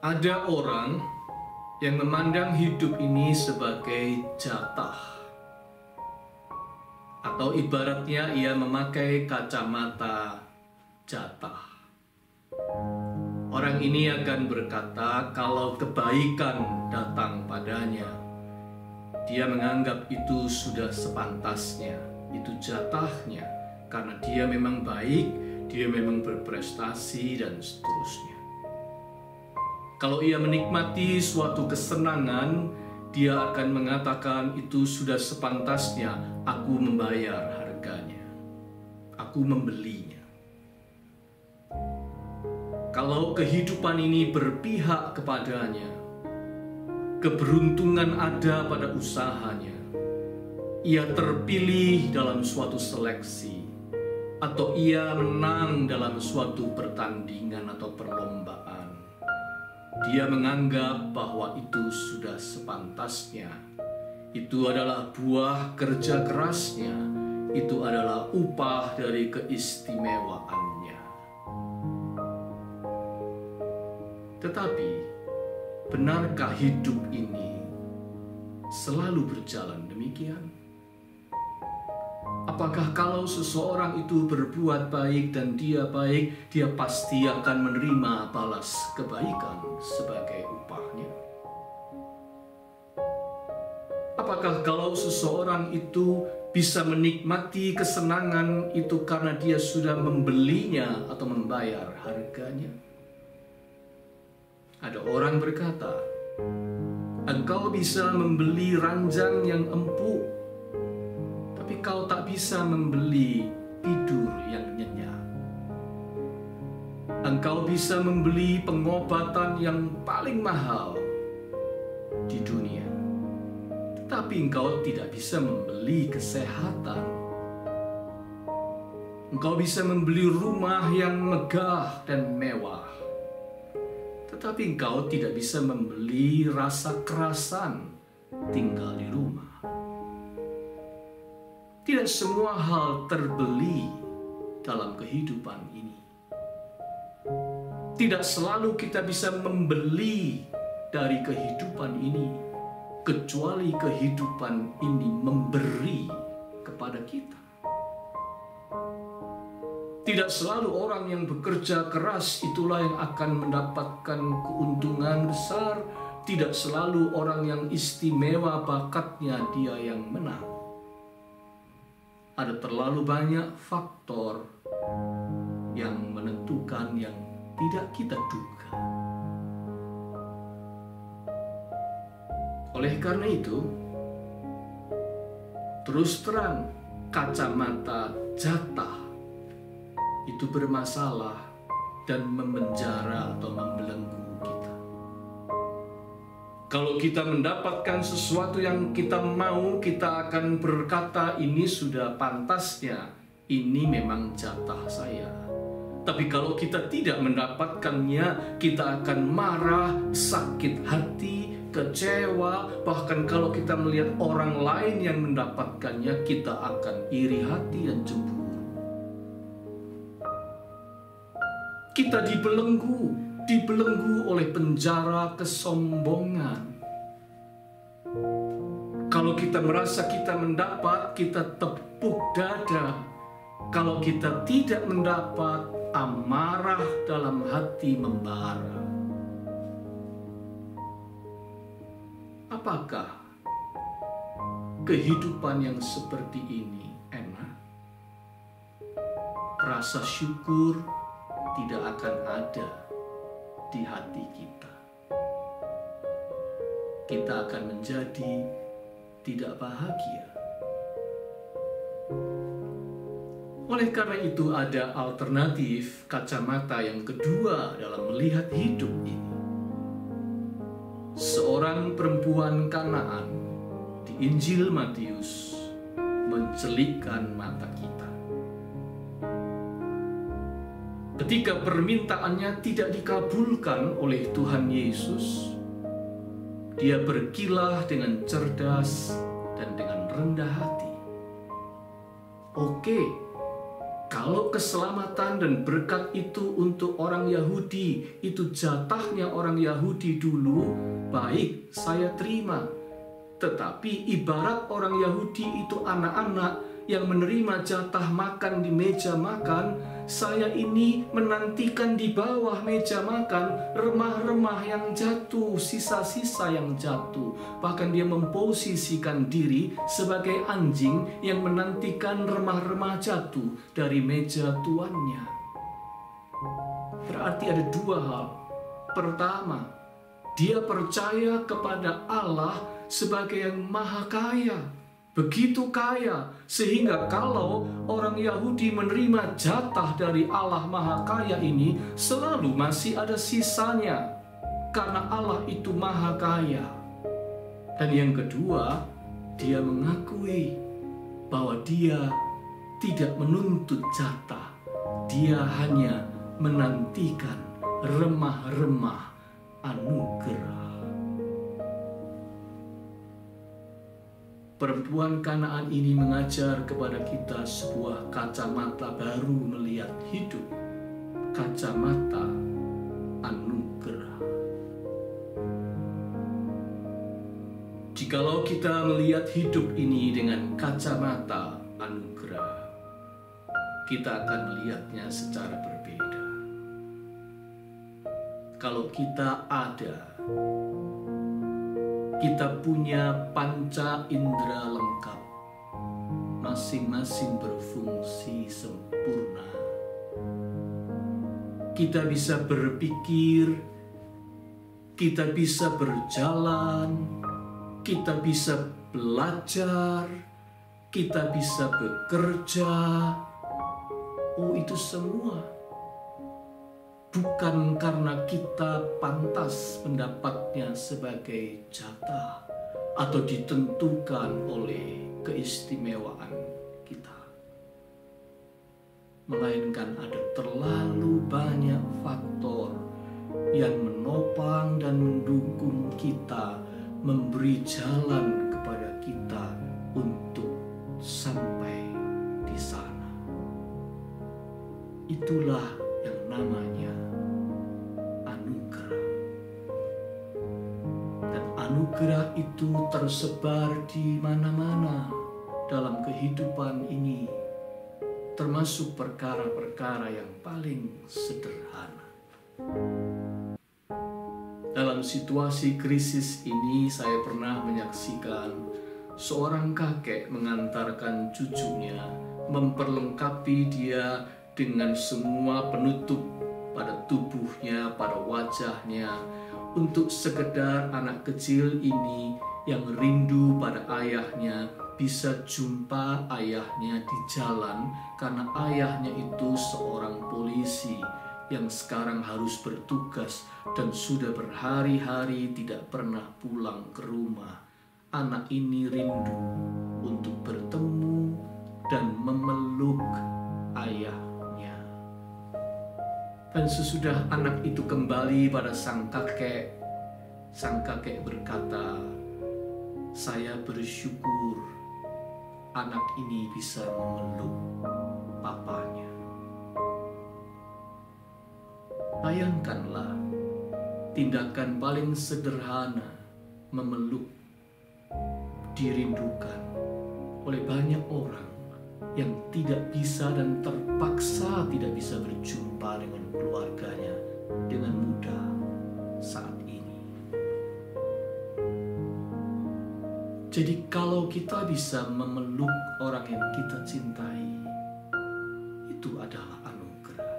Ada orang yang memandang hidup ini sebagai jatah, atau ibaratnya ia memakai kacamata jatah. Orang ini akan berkata kalau kebaikan datang padanya, dia menganggap itu sudah sepantasnya, itu jatahnya, karena dia memang baik, dia memang berprestasi, dan seterusnya. Kalau ia menikmati suatu kesenangan, dia akan mengatakan itu sudah sepantasnya, aku membayar harganya, aku membelinya. Kalau kehidupan ini berpihak kepadanya, keberuntungan ada pada usahanya, ia terpilih dalam suatu seleksi, atau ia menang dalam suatu pertandingan atau perlombaan, dia menganggap bahwa itu sudah sepantasnya. Itu adalah buah kerja kerasnya, itu adalah upah dari keistimewaannya. Tetapi, benarkah hidup ini selalu berjalan demikian? Apakah kalau seseorang itu berbuat baik dan dia baik, dia pasti akan menerima balas kebaikan sebagai upahnya? Apakah kalau seseorang itu bisa menikmati kesenangan itu karena dia sudah membelinya atau membayar harganya? Ada orang berkata, engkau bisa membeli ranjang yang empuk, tapi kau tak bisa membeli tidur yang nyenyak. Engkau bisa membeli pengobatan yang paling mahal di dunia, tetapi engkau tidak bisa membeli kesehatan. Engkau bisa membeli rumah yang megah dan mewah, tetapi engkau tidak bisa membeli rasa kerasan tinggal di rumah. Tidak semua hal terbeli dalam kehidupan ini. Tidak selalu kita bisa membeli dari kehidupan ini, kecuali kehidupan ini memberi kepada kita. Tidak selalu orang yang bekerja keras itulah yang akan mendapatkan keuntungan besar. Tidak selalu orang yang istimewa bakatnya dia yang menang. Ada terlalu banyak faktor yang menentukan yang tidak kita duga. Oleh karena itu, terus terang kacamata jatah itu bermasalah dan memenjara atau membelenggu kita. Kalau kita mendapatkan sesuatu yang kita mau, kita akan berkata ini sudah pantasnya, ini memang jatah saya. Tapi kalau kita tidak mendapatkannya, kita akan marah, sakit hati, kecewa. Bahkan kalau kita melihat orang lain yang mendapatkannya, kita akan iri hati dan cemburu. Kita dibelenggu oleh penjara kesombongan. Kalau kita merasa kita mendapat, kita tepuk dada. Kalau kita tidak mendapat, amarah dalam hati membara. Apakah kehidupan yang seperti ini enak? Rasa syukur tidak akan ada di hati kita. Kita akan menjadi tidak bahagia. Oleh karena itu ada alternatif kacamata yang kedua dalam melihat hidup ini. Seorang perempuan Kanaan di Injil Matius mencelikkan mata kita. Ketika permintaannya tidak dikabulkan oleh Tuhan Yesus, dia berkilah dengan cerdas dan dengan rendah hati. Oke, Kalau keselamatan dan berkat itu untuk orang Yahudi, itu jatahnya orang Yahudi dulu, baik, saya terima. Tetapi ibarat orang Yahudi itu anak-anak yang menerima jatah makan di meja makan, saya ini menantikan di bawah meja makan remah-remah yang jatuh, sisa-sisa yang jatuh. Bahkan dia memposisikan diri sebagai anjing yang menantikan remah-remah jatuh dari meja tuannya. Berarti ada dua hal. Pertama, dia percaya kepada Allah sebagai yang maha kaya. Begitu kaya, sehingga kalau orang Yahudi menerima jatah dari Allah Maha Kaya ini, selalu masih ada sisanya, karena Allah itu Maha Kaya. Dan yang kedua, dia mengakui bahwa dia tidak menuntut jatah, dia hanya menantikan remah-remah anugerah. Perempuan Kanaan ini mengajar kepada kita sebuah kacamata baru melihat hidup, kacamata anugerah. Jikalau kita melihat hidup ini dengan kacamata anugerah, kita akan melihatnya secara berbeda. Kalau kita ada, kita punya panca indera lengkap, masing-masing berfungsi sempurna. Kita bisa berpikir, kita bisa berjalan, kita bisa belajar, kita bisa bekerja. Oh, itu semua bukan karena kita pantas mendapatnya sebagai jatah atau ditentukan oleh keistimewaan kita, melainkan ada terlalu banyak faktor yang menopang dan mendukung kita, memberi jalan kepada kita untuk sampai di sana. Itulah yang namanya anugerah. Dan anugerah itu tersebar di mana-mana dalam kehidupan ini, termasuk perkara-perkara yang paling sederhana. Dalam situasi krisis ini, saya pernah menyaksikan seorang kakek mengantarkan cucunya, memperlengkapi dia dengan semua penutup pada tubuhnya, pada wajahnya, untuk sekedar anak kecil ini yang rindu pada ayahnya bisa jumpa ayahnya di jalan, karena ayahnya itu seorang polisi yang sekarang harus bertugas dan sudah berhari-hari tidak pernah pulang ke rumah. Anak ini rindu untuk bertemu dan memeluk ayah. Dan sesudah anak itu kembali pada sang kakek berkata, "Saya bersyukur anak ini bisa memeluk papanya." Bayangkanlah, tindakan paling sederhana memeluk dirindukan oleh banyak orang yang tidak bisa dan terpaksa tidak bisa berjumpa dengan keluarganya dengan mudah saat ini. Jadi kalau kita bisa memeluk orang yang kita cintai, itu adalah anugerah.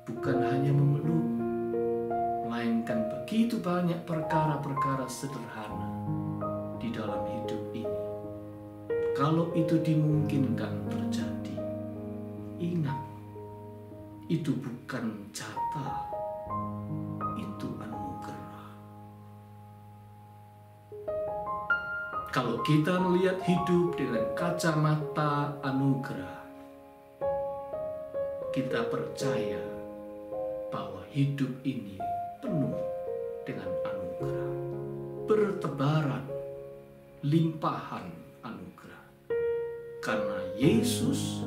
Bukan hanya memeluk, melainkan begitu banyak perkara-perkara sederhana di dalam hidup ini. Kalau itu dimungkinkan terjadi, ingat, itu bukan jatah, itu anugerah. Kalau kita melihat hidup dengan kacamata anugerah, kita percaya bahwa hidup ini penuh dengan anugerah, bertebaran, limpahan anugerah. Karena Yesus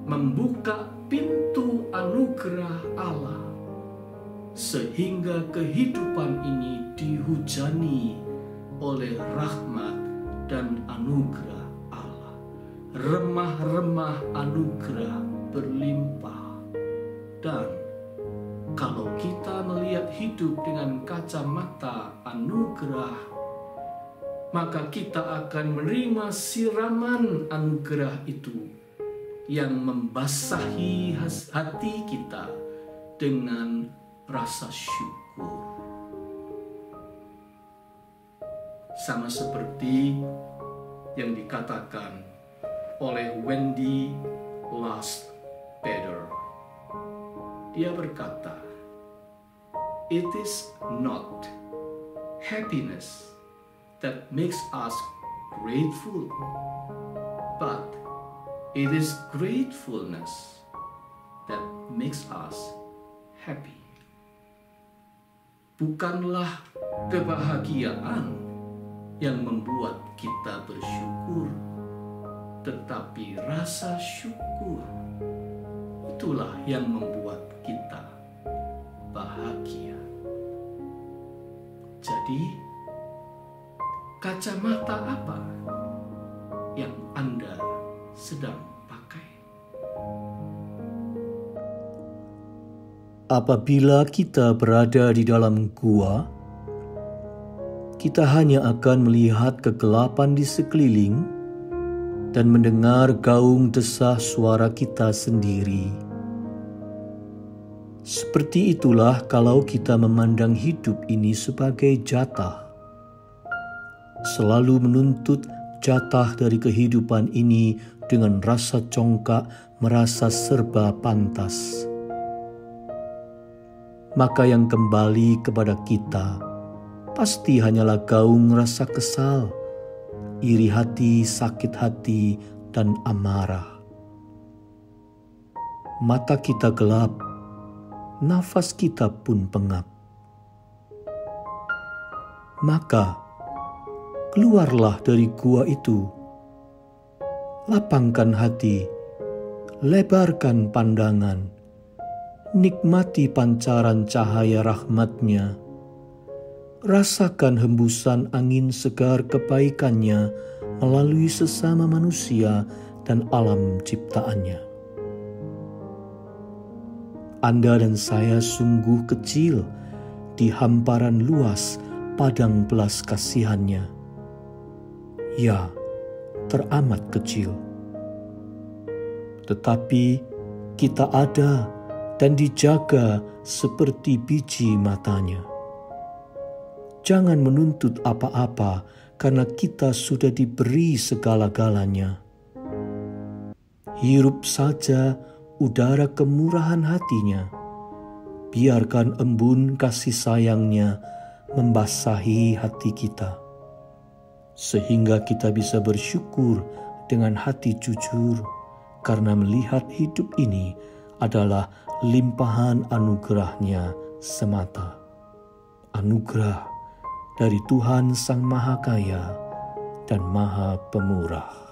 membuka pintu anugerah Allah, sehingga kehidupan ini dihujani oleh rahmat dan anugerah Allah. Remah-remah anugerah berlimpah. Dan kalau kita melihat hidup dengan kacamata anugerah, maka kita akan menerima siraman anugerah itu yang membasahi hati kita dengan rasa syukur. Sama seperti yang dikatakan oleh Wendy Lustbader. Dia berkata, "It is not happiness that makes us grateful, but it is gratefulness that makes us happy." Bukanlah kebahagiaan yang membuat kita bersyukur, tetapi rasa syukur itulah yang membuat kita bahagia. Jadi, kacamata apa yang Anda sedang pakai? Apabila kita berada di dalam gua, kita hanya akan melihat kegelapan di sekeliling dan mendengar gaung desah suara kita sendiri. Seperti itulah kalau kita memandang hidup ini sebagai jatah, selalu menuntut jatah dari kehidupan ini dengan rasa congkak, merasa serba pantas. Maka yang kembali kepada kita pasti hanyalah gaung rasa kesal, iri hati, sakit hati, dan amarah. Mata kita gelap, nafas kita pun pengap. Maka keluarlah dari gua itu, lapangkan hati, lebarkan pandangan, nikmati pancaran cahaya rahmat-Nya, rasakan hembusan angin segar kebaikan-Nya melalui sesama manusia dan alam ciptaannya. Anda dan saya sungguh kecil di hamparan luas padang belas kasihan-Nya. Ya, teramat kecil. Tetapi kita ada dan dijaga seperti biji matanya. Jangan menuntut apa-apa karena kita sudah diberi segala-galanya. Hirup saja udara kemurahan hatinya. Biarkan embun kasih sayangnya membasahi hati kita, sehingga kita bisa bersyukur dengan hati jujur karena melihat hidup ini adalah limpahan anugerah-Nya semata. Anugerah dari Tuhan Sang Maha Kaya dan Maha Pemurah.